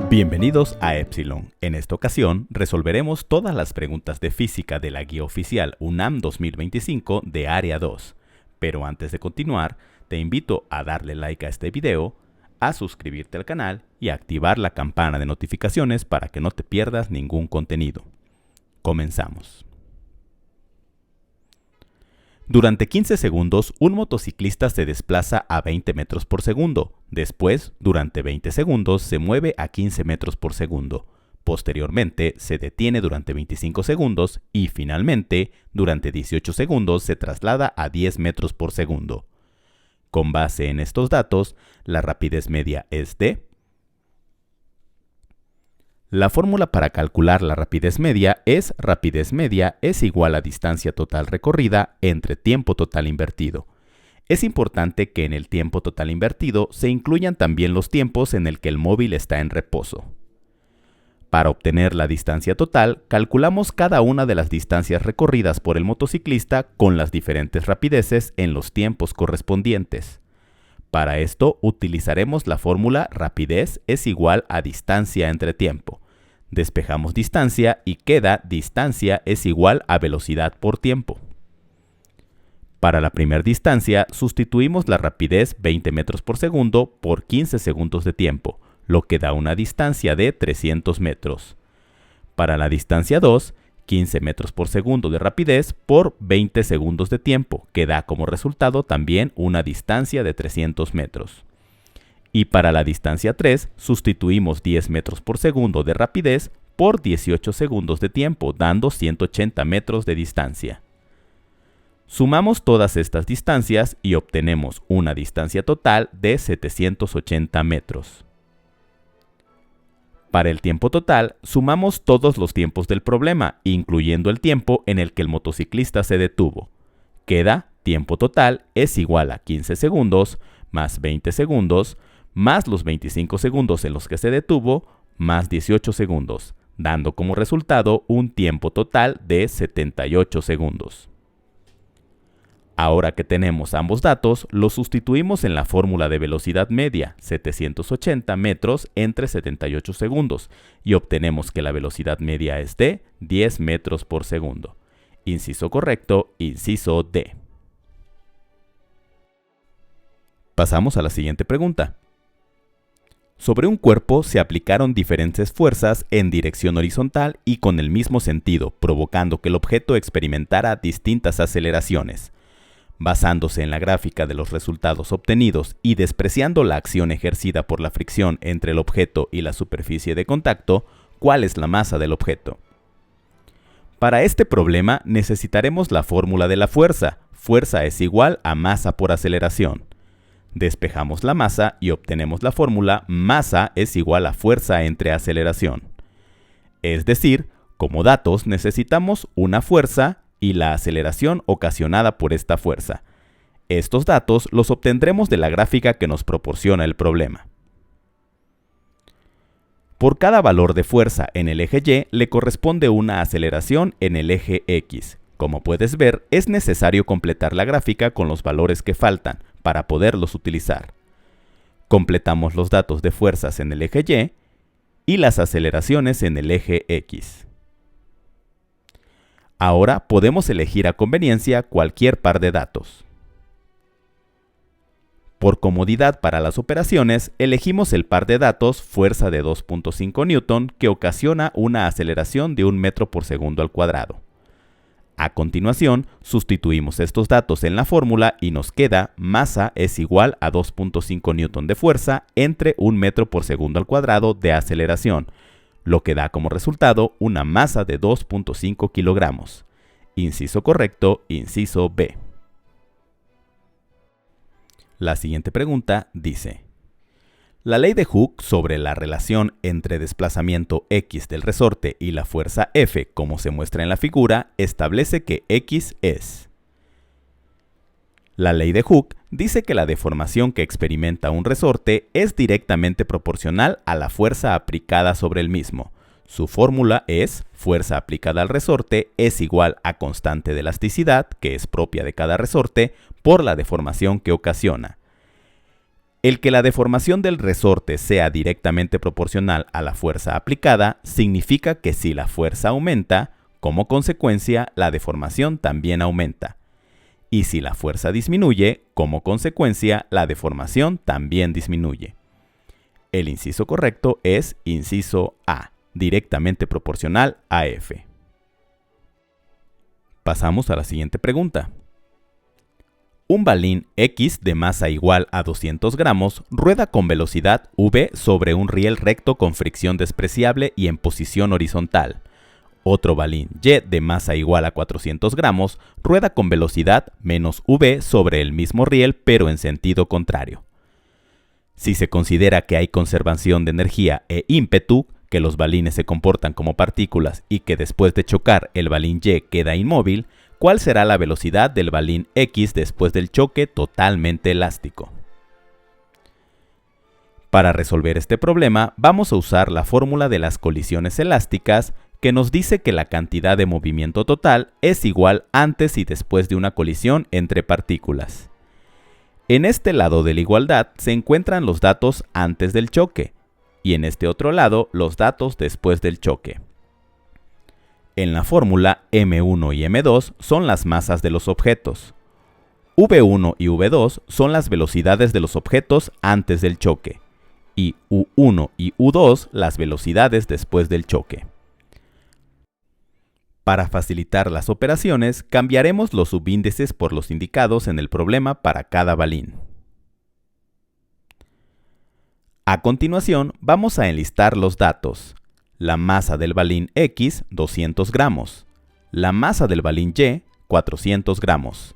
Bienvenidos a Epsilon. En esta ocasión resolveremos todas las preguntas de física de la guía oficial UNAM 2025 de Área 2. Pero antes de continuar, te invito a darle like a este video, a suscribirte al canal y a activar la campana de notificaciones para que no te pierdas ningún contenido. Comenzamos. Durante 15 segundos, un motociclista se desplaza a 20 metros por segundo. Después, durante 20 segundos, se mueve a 15 metros por segundo. Posteriormente, se detiene durante 25 segundos y, finalmente, durante 18 segundos, se traslada a 10 metros por segundo. Con base en estos datos, la rapidez media es de... La fórmula para calcular la rapidez media es igual a distancia total recorrida entre tiempo total invertido. Es importante que en el tiempo total invertido se incluyan también los tiempos en el que el móvil está en reposo. Para obtener la distancia total, calculamos cada una de las distancias recorridas por el motociclista con las diferentes rapideces en los tiempos correspondientes. Para esto utilizaremos la fórmula rapidez es igual a distancia entre tiempo. Despejamos distancia y queda distancia es igual a velocidad por tiempo. Para la primera distancia sustituimos la rapidez 20 metros por segundo por 15 segundos de tiempo, lo que da una distancia de 300 metros. Para la distancia 2, 15 metros por segundo de rapidez por 20 segundos de tiempo, que da como resultado también una distancia de 300 metros. Y para la distancia 3, sustituimos 10 metros por segundo de rapidez por 18 segundos de tiempo, dando 180 metros de distancia. Sumamos todas estas distancias y obtenemos una distancia total de 780 metros. Para el tiempo total, sumamos todos los tiempos del problema, incluyendo el tiempo en el que el motociclista se detuvo. Queda tiempo total es igual a 15 segundos más 20 segundos más los 25 segundos en los que se detuvo más 18 segundos, dando como resultado un tiempo total de 78 segundos. Ahora que tenemos ambos datos, los sustituimos en la fórmula de velocidad media, 780 metros entre 78 segundos, y obtenemos que la velocidad media es de 10 metros por segundo. Inciso correcto, inciso D. Pasamos a la siguiente pregunta. Sobre un cuerpo se aplicaron diferentes fuerzas en dirección horizontal y con el mismo sentido, provocando que el objeto experimentara distintas aceleraciones. Basándose en la gráfica de los resultados obtenidos y despreciando la acción ejercida por la fricción entre el objeto y la superficie de contacto, ¿cuál es la masa del objeto? Para este problema necesitaremos la fórmula de la fuerza. Fuerza es igual a masa por aceleración. Despejamos la masa y obtenemos la fórmula masa es igual a fuerza entre aceleración. Es decir, como datos necesitamos una fuerza y la aceleración ocasionada por esta fuerza. Estos datos los obtendremos de la gráfica que nos proporciona el problema. Por cada valor de fuerza en el eje Y le corresponde una aceleración en el eje X. Como puedes ver, es necesario completar la gráfica con los valores que faltan para poderlos utilizar. Completamos los datos de fuerzas en el eje Y las aceleraciones en el eje X. Ahora podemos elegir a conveniencia cualquier par de datos. Por comodidad para las operaciones, elegimos el par de datos fuerza de 2.5 Newton que ocasiona una aceleración de 1 metro por segundo al cuadrado. A continuación, sustituimos estos datos en la fórmula y nos queda masa es igual a 2.5 Newton de fuerza entre 1 metro por segundo al cuadrado de aceleración, lo que da como resultado una masa de 2.5 kilogramos. Inciso correcto, inciso B. La siguiente pregunta dice: la ley de Hooke sobre la relación entre desplazamiento X del resorte y la fuerza F, como se muestra en la figura, establece que X es. La ley de Hooke dice que la deformación que experimenta un resorte es directamente proporcional a la fuerza aplicada sobre el mismo. Su fórmula es fuerza aplicada al resorte es igual a constante de elasticidad, que es propia de cada resorte, por la deformación que ocasiona. El que la deformación del resorte sea directamente proporcional a la fuerza aplicada significa que si la fuerza aumenta, como consecuencia, la deformación también aumenta. Y si la fuerza disminuye, como consecuencia, la deformación también disminuye. El inciso correcto es inciso A, directamente proporcional a F. Pasamos a la siguiente pregunta. Un balín X de masa igual a 200 gramos rueda con velocidad v sobre un riel recto con fricción despreciable y en posición horizontal. Otro balín Y de masa igual a 400 gramos rueda con velocidad menos v sobre el mismo riel pero en sentido contrario. Si se considera que hay conservación de energía e ímpetu, que los balines se comportan como partículas y que después de chocar el balín Y queda inmóvil, ¿cuál será la velocidad del balín X después del choque totalmente elástico? Para resolver este problema, vamos a usar la fórmula de las colisiones elásticas, que nos dice que la cantidad de movimiento total es igual antes y después de una colisión entre partículas. En este lado de la igualdad se encuentran los datos antes del choque, y en este otro lado los datos después del choque. En la fórmula, m1 y m2 son las masas de los objetos. v1 y v2 son las velocidades de los objetos antes del choque, y u1 y u2 las velocidades después del choque. Para facilitar las operaciones, cambiaremos los subíndices por los indicados en el problema para cada balín. A continuación, vamos a enlistar los datos. La masa del balín X, 200 gramos. La masa del balín Y, 400 gramos.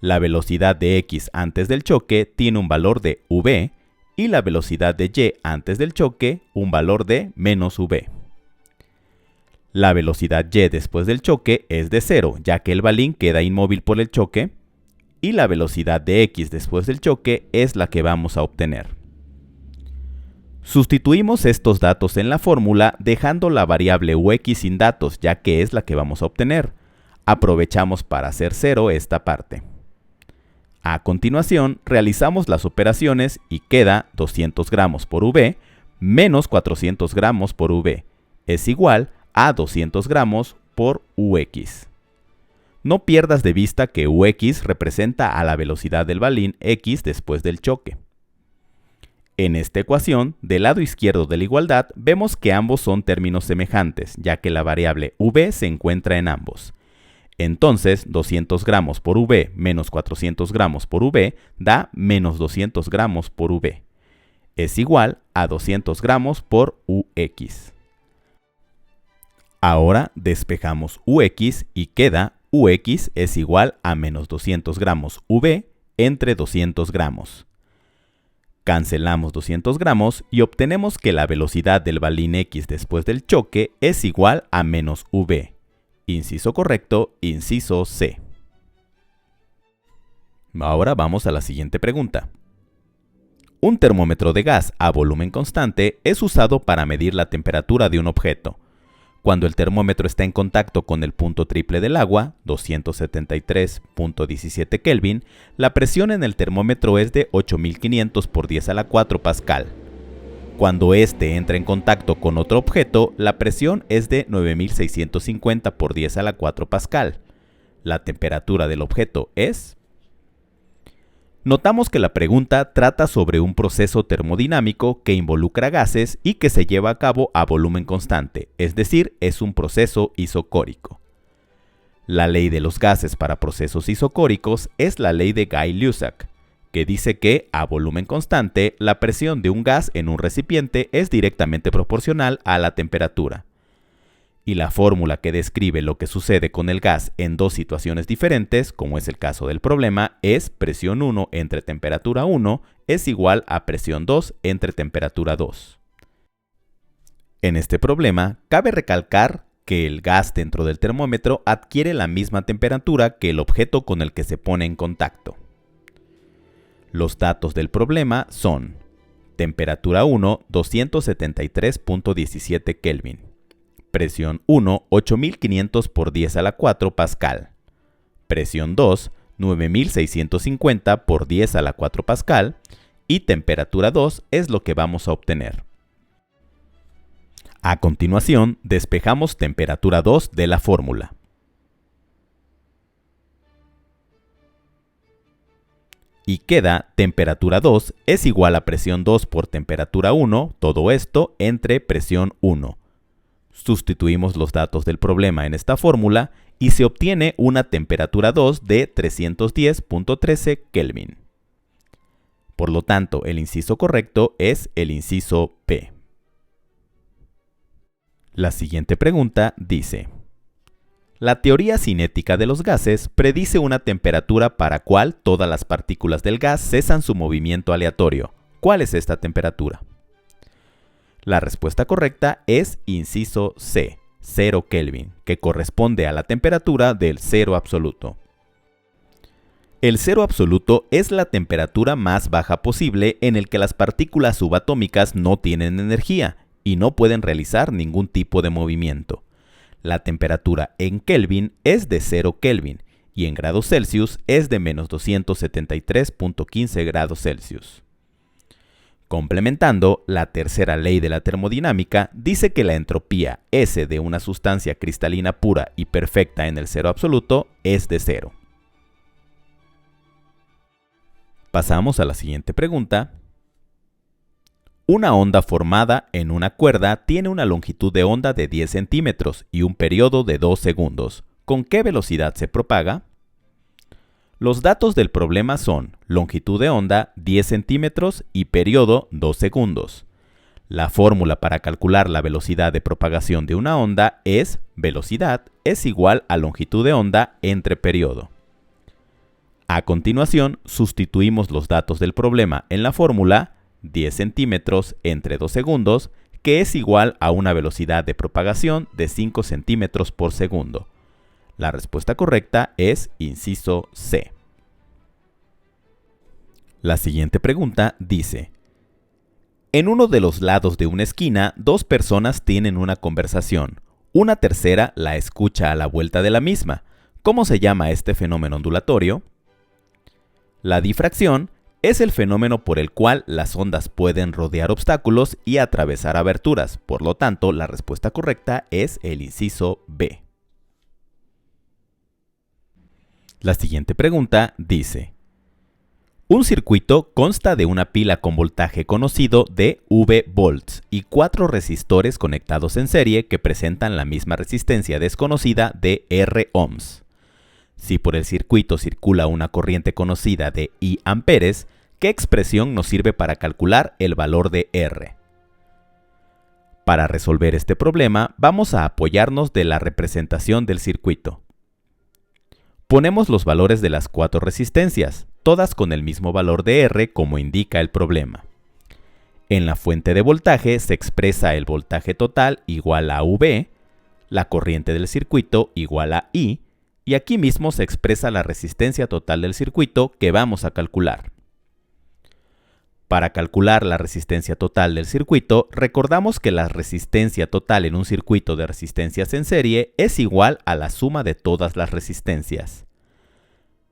La velocidad de X antes del choque tiene un valor de v y la velocidad de Y antes del choque un valor de menos v. La velocidad Y después del choque es de 0, ya que el balín queda inmóvil por el choque, y la velocidad de X después del choque es la que vamos a obtener. Sustituimos estos datos en la fórmula dejando la variable UX sin datos, ya que es la que vamos a obtener. Aprovechamos para hacer 0 esta parte. A continuación, realizamos las operaciones y queda 200 gramos por V menos 400 gramos por V es igual a 200 gramos por UX. No pierdas de vista que UX representa a la velocidad del balín X después del choque. En esta ecuación, del lado izquierdo de la igualdad, vemos que ambos son términos semejantes, ya que la variable V se encuentra en ambos. Entonces, 200 gramos por V menos 400 gramos por V da menos 200 gramos por V. Es igual a 200 gramos por UX. Ahora despejamos UX y queda UX es igual a menos 200 gramos V entre 200 gramos. Cancelamos 200 gramos y obtenemos que la velocidad del balín X después del choque es igual a menos V. Inciso correcto, inciso C. Ahora vamos a la siguiente pregunta. Un termómetro de gas a volumen constante es usado para medir la temperatura de un objeto. Cuando el termómetro está en contacto con el punto triple del agua, 273.17 Kelvin, la presión en el termómetro es de 8500 por 10 a la 4 pascal. Cuando éste entra en contacto con otro objeto, la presión es de 9650 por 10 a la 4 pascal. La temperatura del objeto es... Notamos que la pregunta trata sobre un proceso termodinámico que involucra gases y que se lleva a cabo a volumen constante, es decir, es un proceso isocórico. La ley de los gases para procesos isocóricos es la ley de Guy-Lussac, que dice que, a volumen constante, la presión de un gas en un recipiente es directamente proporcional a la temperatura. Y la fórmula que describe lo que sucede con el gas en dos situaciones diferentes, como es el caso del problema, es presión 1 entre temperatura 1 es igual a presión 2 entre temperatura 2. En este problema, cabe recalcar que el gas dentro del termómetro adquiere la misma temperatura que el objeto con el que se pone en contacto. Los datos del problema son: temperatura 1, 273.17 Kelvin. Presión 1, 8500 por 10 a la 4 pascal. Presión 2, 9650 por 10 a la 4 pascal. y temperatura 2 es lo que vamos a obtener. A continuación, despejamos temperatura 2 de la fórmula. Y queda temperatura 2 es igual a presión 2 por temperatura 1, todo esto entre presión 1. Sustituimos los datos del problema en esta fórmula y se obtiene una temperatura 2 de 310.13 Kelvin. Por lo tanto, el inciso correcto es el inciso P. La siguiente pregunta dice: la teoría cinética de los gases predice una temperatura para cual todas las partículas del gas cesan su movimiento aleatorio. ¿Cuál es esta temperatura? La respuesta correcta es inciso C, 0 Kelvin, que corresponde a la temperatura del cero absoluto. El cero absoluto es la temperatura más baja posible en el que las partículas subatómicas no tienen energía y no pueden realizar ningún tipo de movimiento. La temperatura en Kelvin es de 0 Kelvin y en grados Celsius es de menos 273.15 grados Celsius. Complementando, la tercera ley de la termodinámica dice que la entropía S de una sustancia cristalina pura y perfecta en el cero absoluto es de 0. Pasamos a la siguiente pregunta. Una onda formada en una cuerda tiene una longitud de onda de 10 centímetros y un periodo de 2 segundos. ¿Con qué velocidad se propaga? Los datos del problema son longitud de onda 10 centímetros y periodo 2 segundos. La fórmula para calcular la velocidad de propagación de una onda es velocidad es igual a longitud de onda entre periodo. A continuación, sustituimos los datos del problema en la fórmula 10 centímetros entre 2 segundos, que es igual a una velocidad de propagación de 5 centímetros por segundo. La respuesta correcta es inciso C. La siguiente pregunta dice: en uno de los lados de una esquina, dos personas tienen una conversación. Una tercera la escucha a la vuelta de la misma. ¿Cómo se llama este fenómeno ondulatorio? La difracción es el fenómeno por el cual las ondas pueden rodear obstáculos y atravesar aberturas. Por lo tanto, la respuesta correcta es el inciso B. La siguiente pregunta dice: un circuito consta de una pila con voltaje conocido de V volts y 4 resistores conectados en serie que presentan la misma resistencia desconocida de R ohms. Si por el circuito circula una corriente conocida de I amperes, ¿qué expresión nos sirve para calcular el valor de R? Para resolver este problema, vamos a apoyarnos de la representación del circuito. Ponemos los valores de las 4 resistencias, todas con el mismo valor de R como indica el problema. En la fuente de voltaje se expresa el voltaje total igual a V, la corriente del circuito igual a I, y aquí mismo se expresa la resistencia total del circuito que vamos a calcular. Para calcular la resistencia total del circuito, recordamos que la resistencia total en un circuito de resistencias en serie es igual a la suma de todas las resistencias.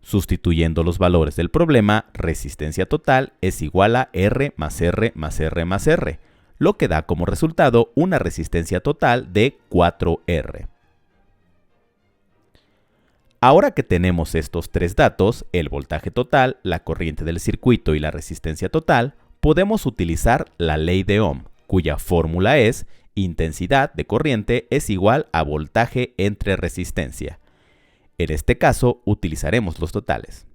Sustituyendo los valores del problema, resistencia total es igual a R más R más R más R, lo que da como resultado una resistencia total de 4R. Ahora que tenemos estos 3 datos, el voltaje total, la corriente del circuito y la resistencia total, podemos utilizar la ley de Ohm, cuya fórmula es intensidad de corriente es igual a voltaje entre resistencia. En este caso, utilizaremos los totales.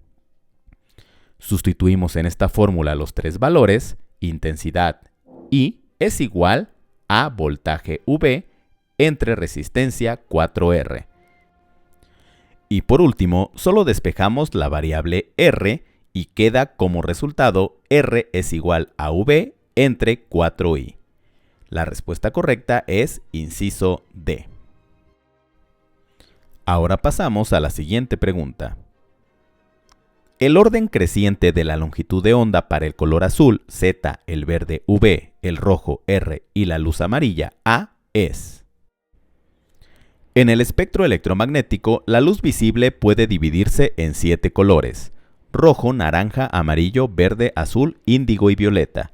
Sustituimos en esta fórmula los 3 valores, intensidad I es igual a voltaje V entre resistencia 4R. Y por último, solo despejamos la variable R y queda como resultado R es igual a V entre 4I. La respuesta correcta es inciso D. Ahora pasamos a la siguiente pregunta. El orden creciente de la longitud de onda para el color azul, Z, el verde, V, el rojo, R y la luz amarilla, A, es: en el espectro electromagnético, la luz visible puede dividirse en 7 colores: rojo, naranja, amarillo, verde, azul, índigo y violeta.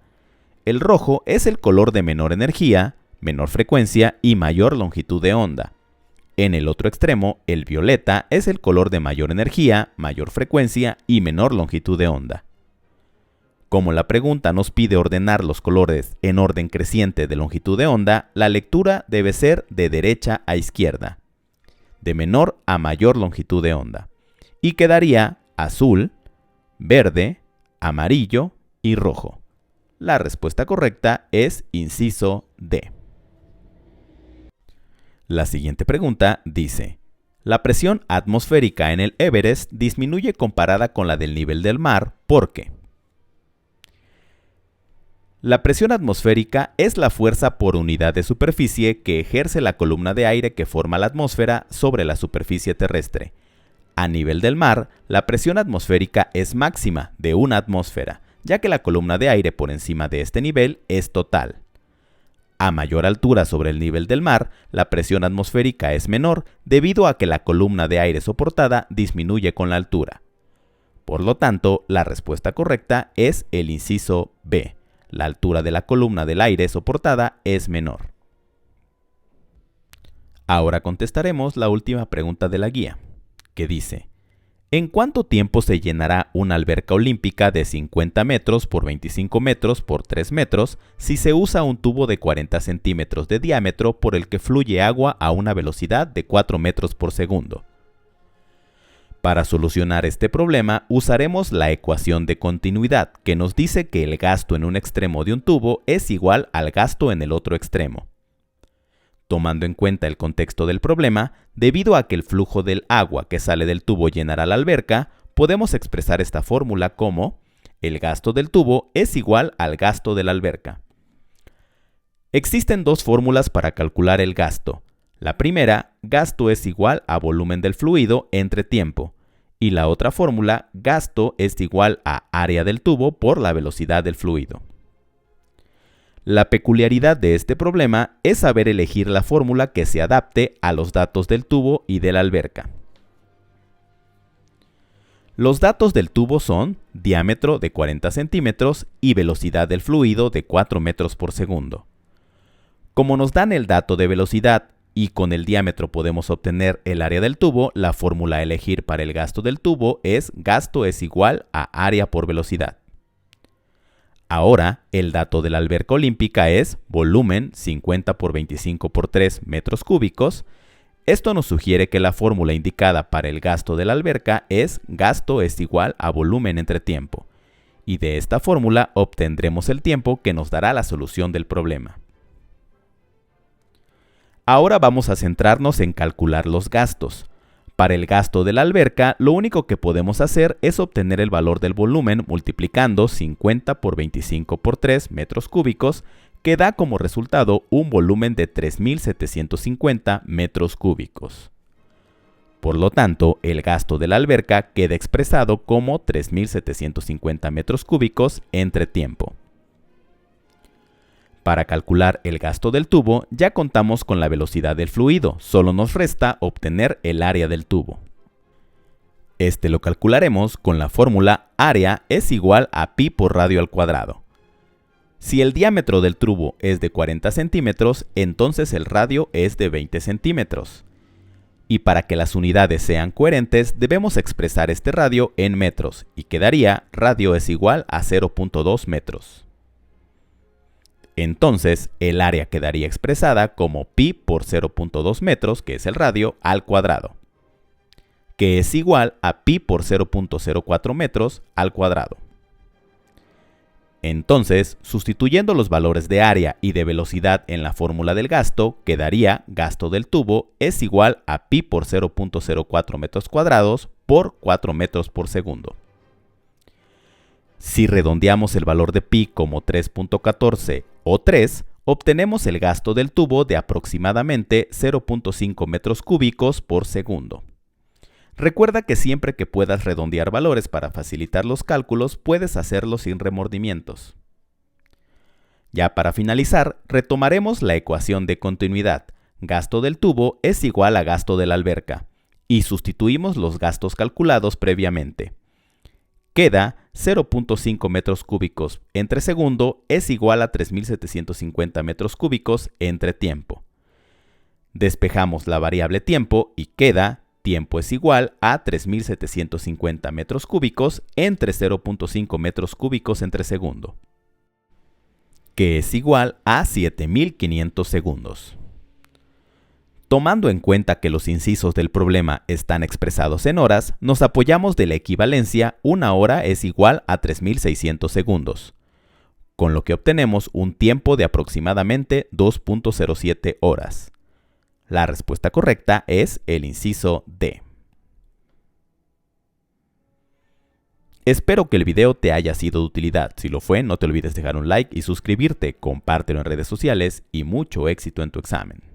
El rojo es el color de menor energía, menor frecuencia y mayor longitud de onda. En el otro extremo, el violeta es el color de mayor energía, mayor frecuencia y menor longitud de onda. Como la pregunta nos pide ordenar los colores en orden creciente de longitud de onda, la lectura debe ser de derecha a izquierda, de menor a mayor longitud de onda, y quedaría azul, verde, amarillo y rojo. La respuesta correcta es inciso D. La siguiente pregunta dice: la presión atmosférica en el Everest disminuye comparada con la del nivel del mar, ¿por qué? La presión atmosférica es la fuerza por unidad de superficie que ejerce la columna de aire que forma la atmósfera sobre la superficie terrestre. A nivel del mar, la presión atmosférica es máxima de 1 atmósfera, ya que la columna de aire por encima de este nivel es total. A mayor altura sobre el nivel del mar, la presión atmosférica es menor debido a que la columna de aire soportada disminuye con la altura. Por lo tanto, la respuesta correcta es el inciso B. La altura de la columna del aire soportada es menor. Ahora contestaremos la última pregunta de la guía, que dice: ¿en cuánto tiempo se llenará una alberca olímpica de 50 metros por 25 metros por 3 metros si se usa un tubo de 40 centímetros de diámetro por el que fluye agua a una velocidad de 4 metros por segundo? Para solucionar este problema usaremos la ecuación de continuidad, que nos dice que el gasto en un extremo de un tubo es igual al gasto en el otro extremo. Tomando en cuenta el contexto del problema, debido a que el flujo del agua que sale del tubo llenará la alberca, podemos expresar esta fórmula como: el gasto del tubo es igual al gasto de la alberca. Existen dos fórmulas para calcular el gasto. La primera, gasto es igual a volumen del fluido entre tiempo, y la otra fórmula, gasto es igual a área del tubo por la velocidad del fluido. La peculiaridad de este problema es saber elegir la fórmula que se adapte a los datos del tubo y de la alberca. Los datos del tubo son diámetro de 40 centímetros y velocidad del fluido de 4 metros por segundo. Como nos dan el dato de velocidad y con el diámetro podemos obtener el área del tubo, la fórmula a elegir para el gasto del tubo es gasto es igual a área por velocidad. Ahora, el dato de la alberca olímpica es volumen 50 por 25 por 3 metros cúbicos. Esto nos sugiere que la fórmula indicada para el gasto de la alberca es gasto es igual a volumen entre tiempo. Y de esta fórmula obtendremos el tiempo que nos dará la solución del problema. Ahora vamos a centrarnos en calcular los gastos. Para el gasto de la alberca, lo único que podemos hacer es obtener el valor del volumen multiplicando 50 por 25 por 3 metros cúbicos, que da como resultado un volumen de 3.750 metros cúbicos. Por lo tanto, el gasto de la alberca queda expresado como 3.750 metros cúbicos entre tiempo. Para calcular el gasto del tubo, ya contamos con la velocidad del fluido, solo nos resta obtener el área del tubo. Este lo calcularemos con la fórmula área es igual a pi por radio al cuadrado. Si el diámetro del tubo es de 40 centímetros, entonces el radio es de 20 centímetros. Y para que las unidades sean coherentes, debemos expresar este radio en metros, y quedaría radio es igual a 0.2 metros. Entonces, el área quedaría expresada como pi por 0.2 metros, que es el radio, al cuadrado, que es igual a pi por 0.04 metros al cuadrado. Entonces, sustituyendo los valores de área y de velocidad en la fórmula del gasto, quedaría gasto del tubo es igual a pi por 0.04 metros cuadrados por 4 metros por segundo. Si redondeamos el valor de pi como 3.14 o 3, obtenemos el gasto del tubo de aproximadamente 0.5 metros cúbicos por segundo. Recuerda que siempre que puedas redondear valores para facilitar los cálculos, puedes hacerlo sin remordimientos. Ya para finalizar, retomaremos la ecuación de continuidad. Gasto del tubo es igual a gasto de la alberca, y sustituimos los gastos calculados previamente. queda 0.5 metros cúbicos entre segundo es igual a 3.750 metros cúbicos entre tiempo. Despejamos la variable tiempo y queda tiempo es igual a 3.750 metros cúbicos entre 0.5 metros cúbicos entre segundo, que es igual a 7.500 segundos. Tomando en cuenta que los incisos del problema están expresados en horas, nos apoyamos de la equivalencia 1 hora es igual a 3.600 segundos, con lo que obtenemos un tiempo de aproximadamente 2.07 horas. La respuesta correcta es el inciso D. Espero que el video te haya sido de utilidad. Si lo fue, no te olvides dejar un like y suscribirte, compártelo en redes sociales y mucho éxito en tu examen.